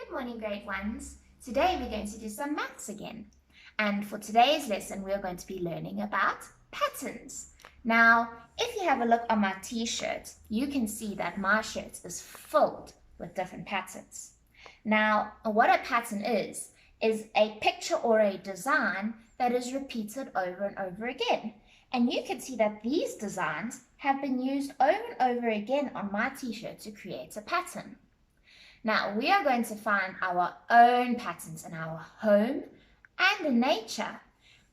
Good morning, grade ones. Today we're going to do some maths again. And for today's lesson, we're going to be learning about patterns. Now, if you have a look on my t-shirt, you can see that my shirt is filled with different patterns. Now, what a pattern is a picture or a design that is repeated over and over again. And you can see that these designs have been used over and over again on my t-shirt to create a pattern. Now, we are going to find our own patterns in our home and in nature.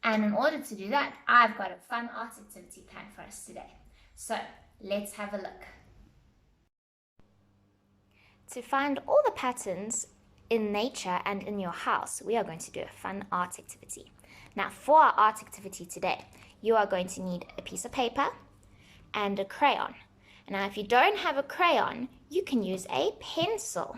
And in order to do that, I've got a fun art activity planned for us today. So, let's have a look. To find all the patterns in nature and in your house, we are going to do a fun art activity. Now, for our art activity today, you are going to need a piece of paper and a crayon. Now, if you don't have a crayon, you can use a pencil.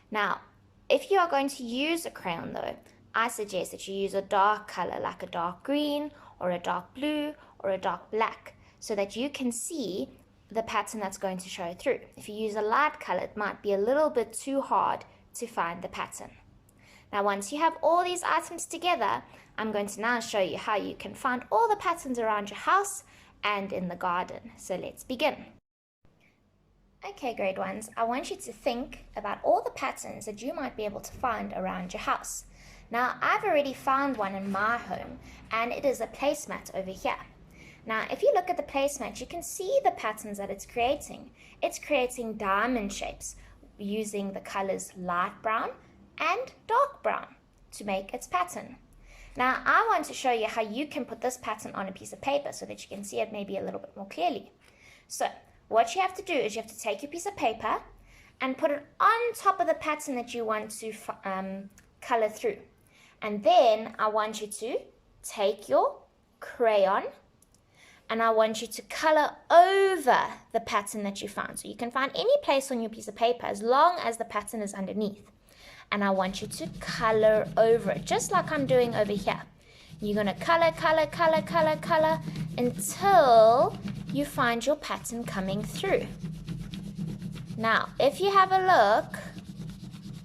Now, if you are going to use a crayon though, I suggest that you use a dark color like a dark green or a dark blue or a dark black so that you can see the pattern that's going to show through. If you use a light color, it might be a little bit too hard to find the pattern. Now, once you have all these items together, I'm going to now show you how you can find all the patterns around your house and in the garden. So let's begin. Okay, grade ones, I want you to think about all the patterns that you might be able to find around your house. Now, I've already found one in my home, and it is a placemat over here. Now, if you look at the placemat, you can see the patterns that it's creating. It's creating diamond shapes using the colors light brown and dark brown to make its pattern. Now, I want to show you how you can put this pattern on a piece of paper so that you can see it maybe a little bit more clearly. So, what you have to do is you have to take your piece of paper and put it on top of the pattern that you want to color through. And then I want you to take your crayon and I want you to color over the pattern that you found. So you can find any place on your piece of paper as long as the pattern is underneath. And I want you to color over it, just like I'm doing over here. You're going to color, color, color, color, color until you find your pattern coming through. Now, if you have a look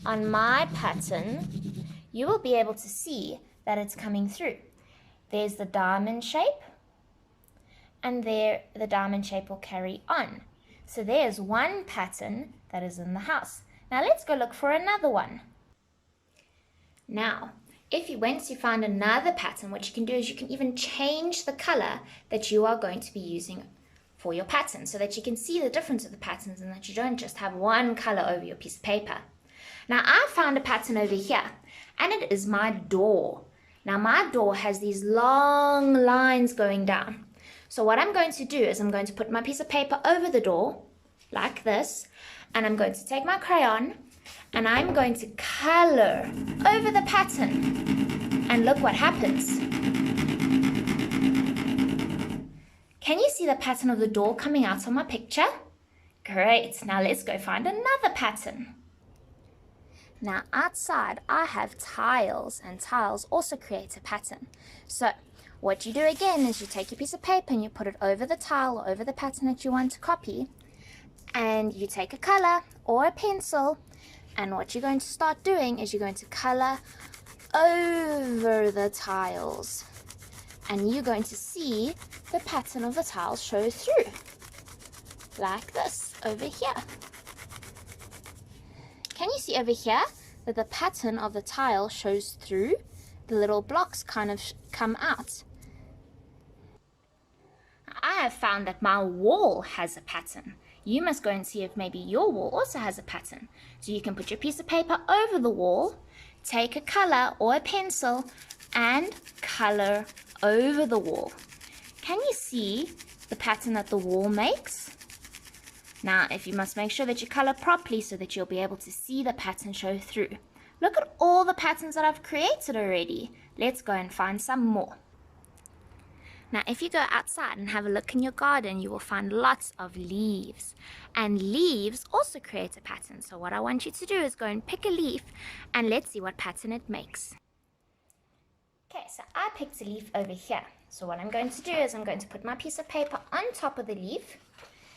on my pattern, you will be able to see that it's coming through. There's the diamond shape, and there the diamond shape will carry on. So there's one pattern that is in the house. Now let's go look for another one. Now, once you find another pattern, what you can do is you can even change the color that you are going to be using for your pattern so that you can see the difference of the patterns and that you don't just have one color over your piece of paper. Now, I found a pattern over here, and it is my door. Now, my door has these long lines going down. So what I'm going to do is I'm going to put my piece of paper over the door, like this, and I'm going to take my crayon, and I'm going to color over the pattern. And look what happens. Can you see the pattern of the door coming out on my picture? Great, now let's go find another pattern. Now outside I have tiles, and tiles also create a pattern. So what you do again is you take your piece of paper and you put it over the tile or over the pattern that you want to copy, and you take a color or a pencil, and what you're going to start doing is you're going to color over the tiles, and you're going to see the pattern of the tiles show through, like this over here. Can you see over here that the pattern of the tile shows through? The little blocks kind of come out. I have found that my wall has a pattern. You must go and see if maybe your wall also has a pattern. So you can put your piece of paper over the wall, take a color or a pencil, and color over the wall. Can you see the pattern that the wall makes? Now, if you must make sure that you color properly so that you'll be able to see the pattern show through. Look at all the patterns that I've created already. Let's go and find some more. Now, if you go outside and have a look in your garden, you will find lots of leaves. And leaves also create a pattern. So what I want you to do is go and pick a leaf and let's see what pattern it makes. Okay, so I picked a leaf over here. So what I'm going to do is I'm going to put my piece of paper on top of the leaf,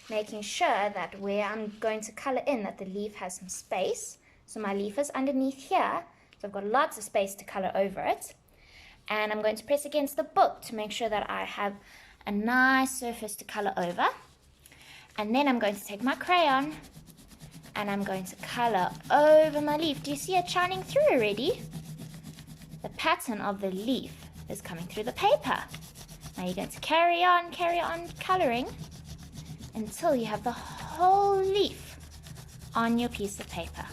making sure that where I'm going to color in that the leaf has some space So my leaf is underneath here, so I've got lots of space to color over it. And I'm going to press against the book to make sure that I have a nice surface to color over. And then I'm going to take my crayon and I'm going to color over my leaf. Do you see it shining through already? The pattern of the leaf is coming through the paper. Now you're going to carry on coloring until you have the whole leaf on your piece of paper.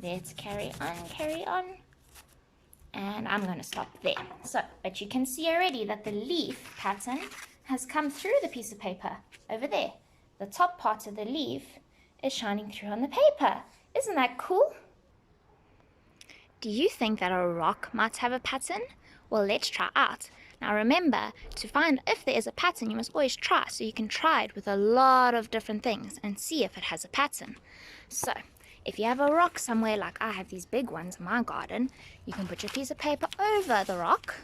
Let's carry on. And I'm going to stop there. So, but you can see already that the leaf pattern has come through the piece of paper over there. The top part of the leaf is shining through on the paper. Isn't that cool? Do you think that a rock might have a pattern? Well, let's try out. Now remember, to find if there is a pattern, you must always try. So you can try it with a lot of different things and see if it has a pattern. So, if you have a rock somewhere, like I have these big ones in my garden, you can put your piece of paper over the rock,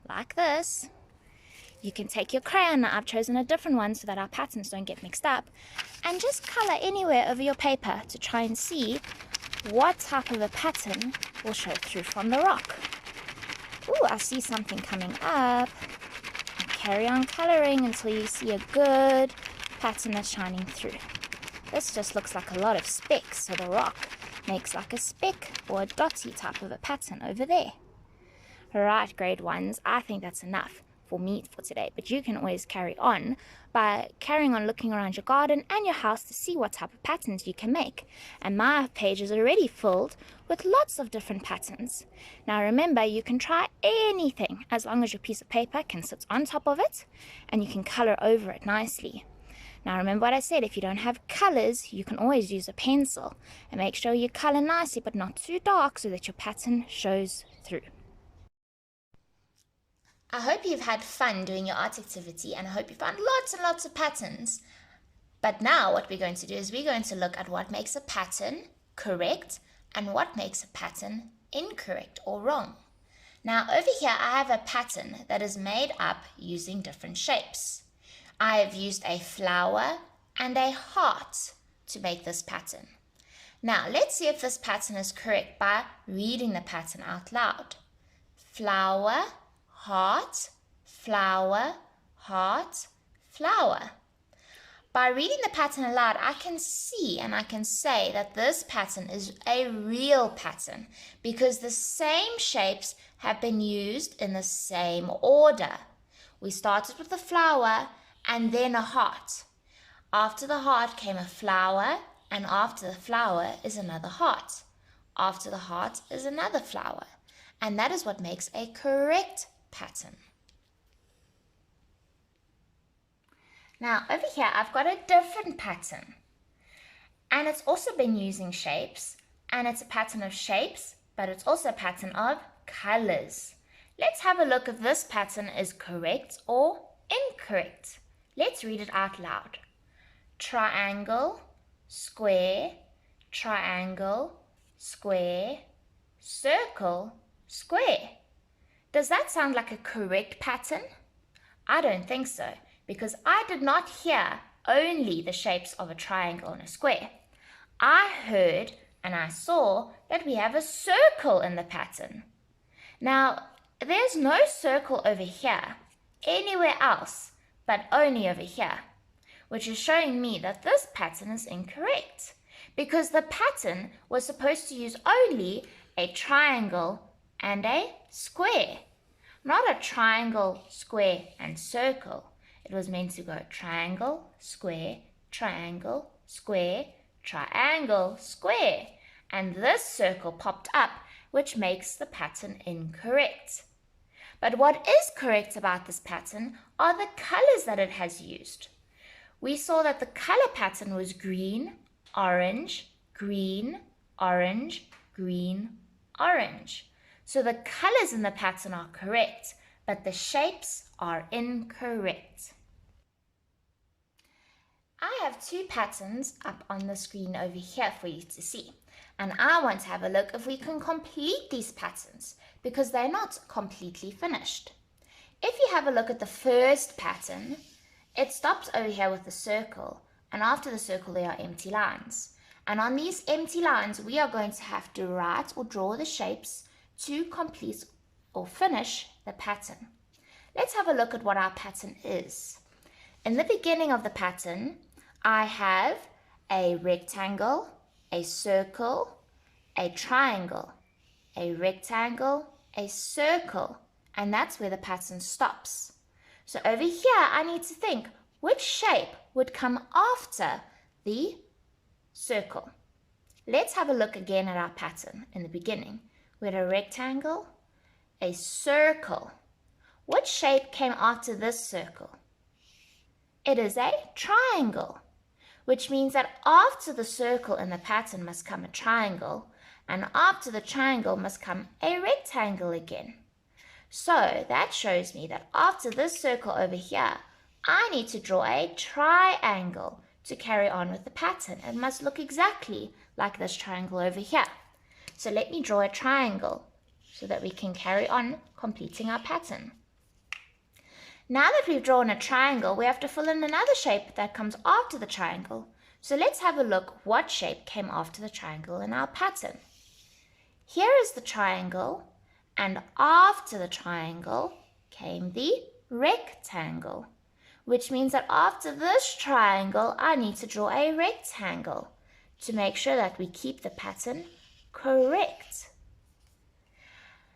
like this. You can take your crayon, now I've chosen a different one so that our patterns don't get mixed up, and just color anywhere over your paper to try and see what type of a pattern will show through from the rock. Ooh, I see something coming up. And carry on coloring until you see a good pattern that's shining through. This just looks like a lot of specks, so the rock makes like a speck or a dotty type of a pattern over there. Alright, grade 1s, I think that's enough for me for today, but you can always carry on by carrying on looking around your garden and your house to see what type of patterns you can make. And my page is already filled with lots of different patterns. Now remember, you can try anything as long as your piece of paper can sit on top of it and you can color over it nicely. Now remember what I said, if you don't have colors, you can always use a pencil. And make sure you color nicely but not too dark so that your pattern shows through. I hope you've had fun doing your art activity and I hope you found lots and lots of patterns. But now what we're going to do is we're going to look at what makes a pattern correct and what makes a pattern incorrect or wrong. Now over here I have a pattern that is made up using different shapes. I have used a flower and a heart to make this pattern. Now let's see if this pattern is correct by reading the pattern out loud. Flower, heart, flower, heart, flower. By reading the pattern aloud, I can see and I can say that this pattern is a real pattern because the same shapes have been used in the same order. We started with the flower and then a heart. After the heart came a flower, and after the flower is another heart. After the heart is another flower. And that is what makes a correct pattern. Now over here I've got a different pattern. And it's also been using shapes. And it's a pattern of shapes, but it's also a pattern of colors. Let's have a look if this pattern is correct or incorrect. Let's read it out loud. Triangle, square, triangle, square, circle, square. Does that sound like a correct pattern? I don't think so, because I did not hear only the shapes of a triangle and a square. I heard and I saw that we have a circle in the pattern. Now, there's no circle over here, anywhere else, but only over here, which is showing me that this pattern is incorrect because the pattern was supposed to use only a triangle and a square, not a triangle, square, and circle. It was meant to go triangle, square, triangle, square, triangle, square, and this circle popped up, which makes the pattern incorrect. But what is correct about this pattern are the colors that it has used. We saw that the color pattern was green, orange, green, orange, green, orange. So the colors in the pattern are correct, but the shapes are incorrect. I have two patterns up on the screen over here for you to see. And I want to have a look if we can complete these patterns because they're not completely finished. If you have a look at the first pattern, it stops over here with the circle, and after the circle there are empty lines. And on these empty lines, we are going to have to write or draw the shapes to complete or finish the pattern. Let's have a look at what our pattern is. In the beginning of the pattern, I have a rectangle, a circle, a triangle, a rectangle, a circle, and that's where the pattern stops. So over here, I need to think, which shape would come after the circle? Let's have a look again at our pattern in the beginning. We had a rectangle, a circle. Which shape came after this circle? It is a triangle, which means that after the circle in the pattern must come a triangle, and after the triangle must come a rectangle again. So that shows me that after this circle over here, I need to draw a triangle to carry on with the pattern. It must look exactly like this triangle over here. So let me draw a triangle so that we can carry on completing our pattern. Now that we've drawn a triangle, we have to fill in another shape that comes after the triangle. So let's have a look what shape came after the triangle in our pattern. Here is the triangle, and after the triangle came the rectangle, which means that after this triangle, I need to draw a rectangle to make sure that we keep the pattern correct.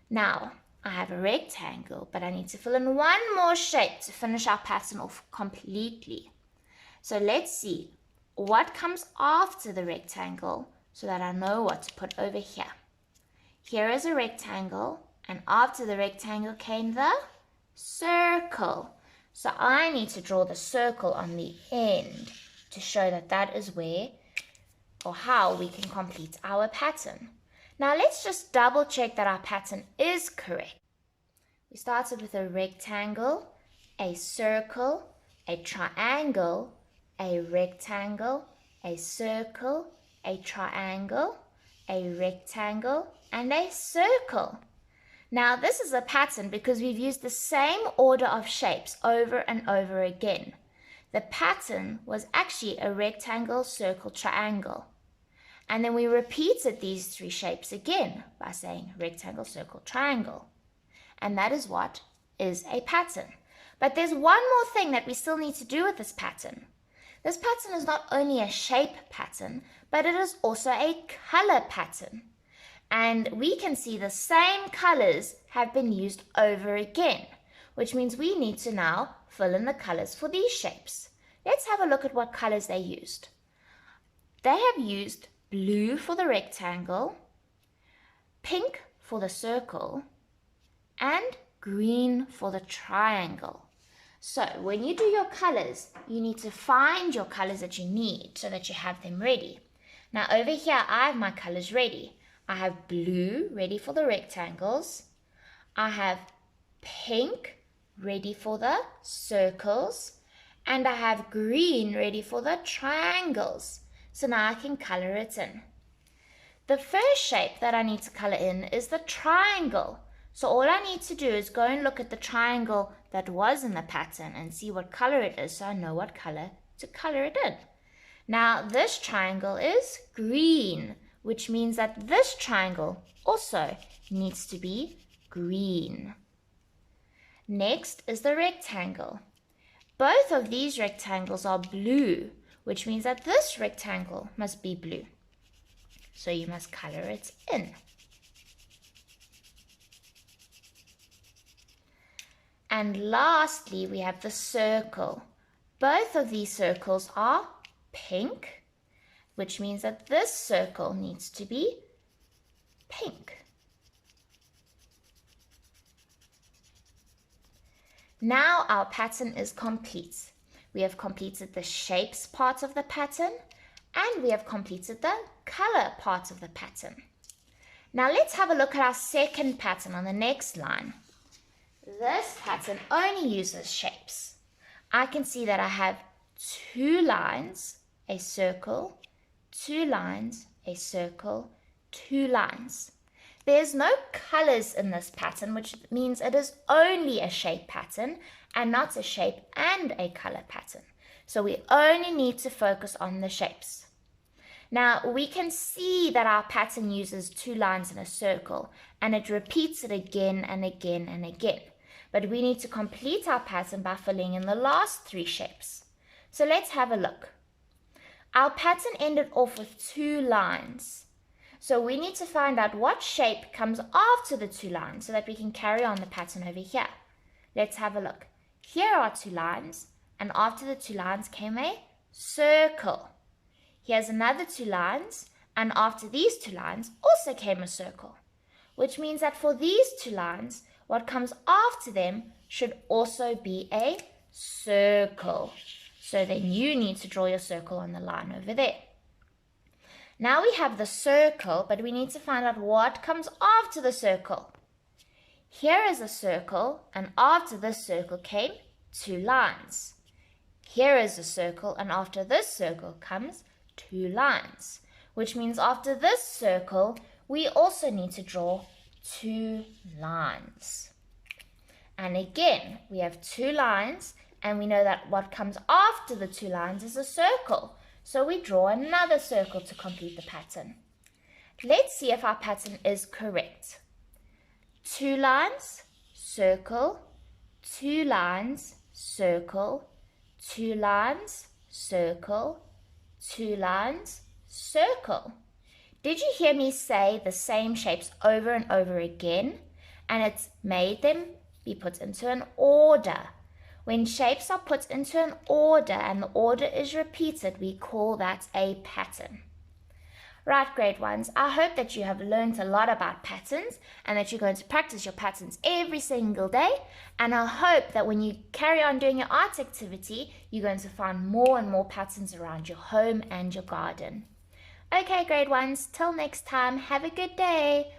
Now, I have a rectangle, but I need to fill in one more shape to finish our pattern off completely. So let's see what comes after the rectangle so that I know what to put over here. Here is a rectangle, and after the rectangle came the circle. So I need to draw the circle on the end to show that that is where or how we can complete our pattern. Now let's just double check that our pattern is correct. We started with a rectangle, a circle, a triangle, a rectangle, a circle, a triangle, a rectangle, and a circle. Now this is a pattern because we've used the same order of shapes over and over again. The pattern was actually a rectangle, circle, triangle. And then we repeated these three shapes again by saying rectangle, circle, triangle. And that is what is a pattern. But there's one more thing that we still need to do with this pattern. This pattern is not only a shape pattern, but it is also a color pattern. And we can see the same colors have been used over again, which means we need to now fill in the colors for these shapes. Let's have a look at what colors they used. They have used blue for the rectangle, pink for the circle, and green for the triangle. So when you do your colors, you need to find your colors that you need so that you have them ready. Now over here, I have my colors ready. I have blue ready for the rectangles. I have pink ready for the circles. And I have green ready for the triangles. So now I can color it in. The first shape that I need to color in is the triangle. So all I need to do is go and look at the triangle that was in the pattern and see what color it is so I know what color to color it in. Now this triangle is green, which means that this triangle also needs to be green. Next is the rectangle. Both of these rectangles are blue, which means that this rectangle must be blue. So you must color it in. And lastly, we have the circle. Both of these circles are pink, which means that this circle needs to be pink. Now our pattern is complete. We have completed the shapes part of the pattern, and we have completed the color part of the pattern. Now let's have a look at our second pattern on the next line. This pattern only uses shapes. I can see that I have 2 lines, a circle, 2 lines, a circle, 2 lines. There's no colors in this pattern, which means it is only a shape pattern and not a shape and a color pattern. So we only need to focus on the shapes. Now we can see that our pattern uses 2 lines in a circle, and it repeats it again and again and again. But we need to complete our pattern by filling in the last 3 shapes. So let's have a look. Our pattern ended off with 2 lines. So we need to find out what shape comes after the 2 lines so that we can carry on the pattern over here. Let's have a look. Here are 2 lines, and after the 2 lines came a circle. Here's another 2 lines, and after these 2 lines also came a circle, which means that for these 2 lines, what comes after them should also be a circle. So then you need to draw your circle on the line over there. Now we have the circle, but we need to find out what comes after the circle. Here is a circle, and after this circle came 2 lines. Here is a circle, and after this circle comes 2 lines, which means after this circle, we also need to draw 2 lines. And again, we have 2 lines, and we know that what comes after the 2 lines is a circle. So we draw another circle to complete the pattern. Let's see if our pattern is correct. 2 lines, circle, 2 lines, circle, 2 lines, circle, 2 lines, circle. Did you hear me say the same shapes over and over again? And it's made them be put into an order. When shapes are put into an order and the order is repeated, we call that a pattern. Right, grade ones, I hope that you have learned a lot about patterns and that you're going to practice your patterns every single day. And I hope that when you carry on doing your art activity, you're going to find more and more patterns around your home and your garden. Okay, grade ones, till next time, have a good day.